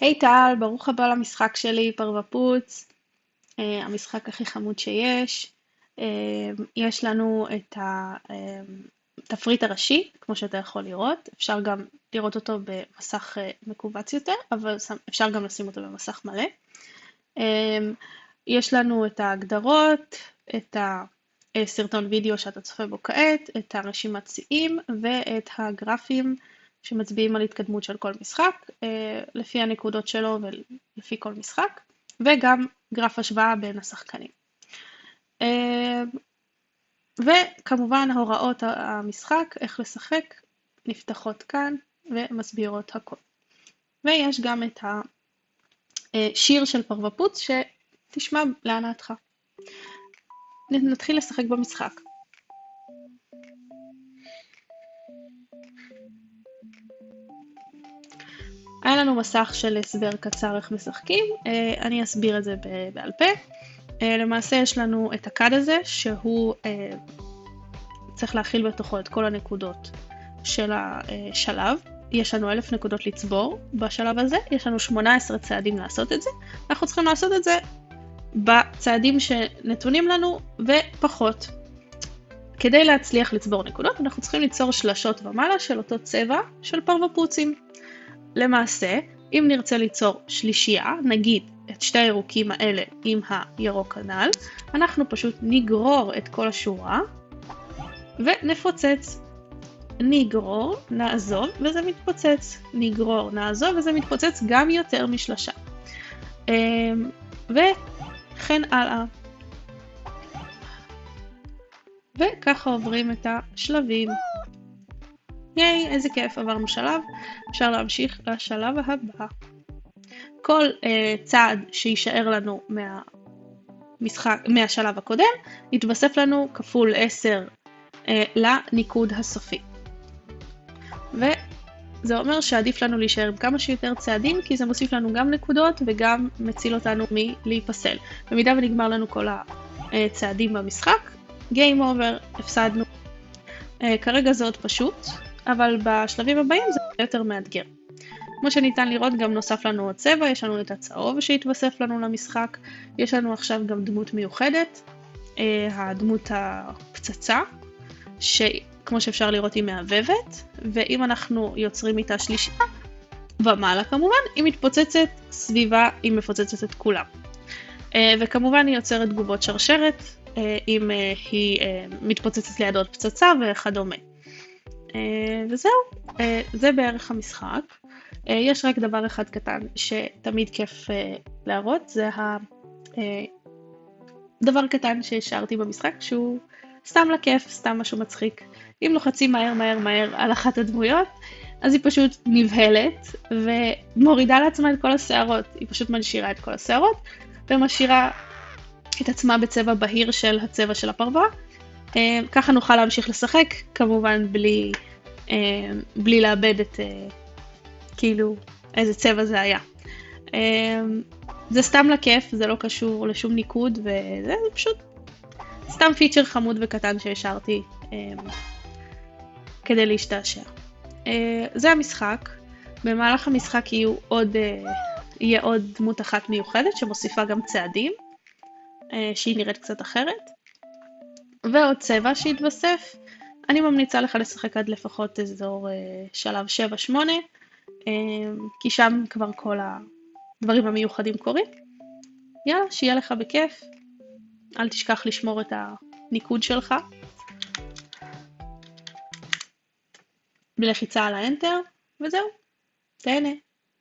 היי טל, ברוך הבא למשחק שלי, פרוופוץ, המשחק הכי חמוד שיש. יש לנו את התפריט הראשי, כמו שאתה יכול לראות, אפשר גם לראות אותו במסך מקובץ יותר, אבל אפשר גם לשים אותו במסך מלא. יש לנו את ההגדרות, את הסרטון וידאו שאתה צופה בו כעת, את הרשימת שיאים ואת הגרפים שמצביעים על התקדמות של כל משחק, לפי הנקודות שלו ולפי כל משחק, וגם גרף השוואה בין השחקנים. וכמובן הוראות המשחק, איך לשחק, נפתחות כאן ומסבירות הכל. ויש גם את השיר של פרוופוץ שתשמע להנאתך. נתחיל לשחק במשחק. היה לנו מסך של הסבר קצר איך משחקים, אני אסביר את זה בעל פה. למעשה יש לנו את הקד הזה שהוא צריך להכיל בתוכו את כל הנקודות של השלב. יש לנו 1000 נקודות לצבור בשלב הזה, יש לנו 18 צעדים לעשות את זה. אנחנו צריכים לעשות את זה בצעדים שנתונים לנו ופחות. כדי להצליח לצבור נקודות אנחנו צריכים ליצור שלשות ומעלה של אותו צבע של פרוופוצים. למעשה, אם נרצה ליצור שלישייה, נגיד את שתי הירוקים האלה עם הירוק הנ"ל, אנחנו פשוט נגרור את כל השורה ונפוצץ. נגרור, נעזוב וזה מתפוצץ. נגרור, נעזוב וזה מתפוצץ גם יותר משלשה. וכן הלאה. וככה עוברים את השלבים. ייי, איזה כיף, עברנו שלב. אפשר להמשיך לשלב הבא. כל צעד שישאר לנו מהשלב הקודם, יתווסף לנו כפול 10 לניקוד הסופי. וזה אומר שעדיף לנו להישאר עם כמה שיותר צעדים, כי זה מוסיף לנו גם נקודות וגם מציל אותנו מלהיפסל. במידה ונגמר לנו כל הצעדים במשחק, Game Over, הפסדנו. כרגע זה עוד פשוט, אבל בשלבים הבאים זה יותר מאתגר. כמו שניתן לראות, גם נוסף לנו עוד צבע, יש לנו את הצהוב שהתווסף לנו למשחק, יש לנו עכשיו גם דמות מיוחדת, הדמות הפצצה, שכמו שאפשר לראות היא מהבבת, ואם אנחנו יוצרים איתה שלישייה, ומעלה כמובן, היא מתפוצצת סביבה, היא מפוצצת את כולם. וכמובן היא יוצרת תגובות שרשרת, אם היא מתפוצצת ליד עוד פצצה וכדומה. וזהו, זה בערך המשחק. יש רק דבר אחד קטן שתמיד כיף להראות, זה דבר קטן שהשארתי במשחק, שהוא סתם לכיף, סתם משהו מצחיק. אם לוחצים מהר מהר מהר על אחת הדמויות, אז היא פשוט נבהלת ומורידה לעצמה את כל השערות. היא פשוט מנשירה את כל השערות ומשאירה את עצמה בצבע בהיר של הצבע של הפרווה. ככה נוכל להמשיך לשחק, כמובן בלי לאבד את כאילו איזה צבע זה היה. זה סתם לכיף, זה לא קשור לשום ניקוד, וזה פשוט סתם פיצ'ר חמוד וקטן שהשארתי כדי להשתעשע. זה המשחק. במהלך המשחק יהיה עוד דמות אחת מיוחדת שמוסיפה גם צעדים, שהיא נראית קצת אחרת, ועוד צבע שהתווסף. אני ממליצה לך לשחק עד לפחות אזור שלב 7-8, כי שם כבר כל הדברים המיוחדים קורים. יאללה, שיהיה לך בכיף. אל תשכח לשמור את הניקוד שלך בלחיצה על האנטר, וזהו, תהנה.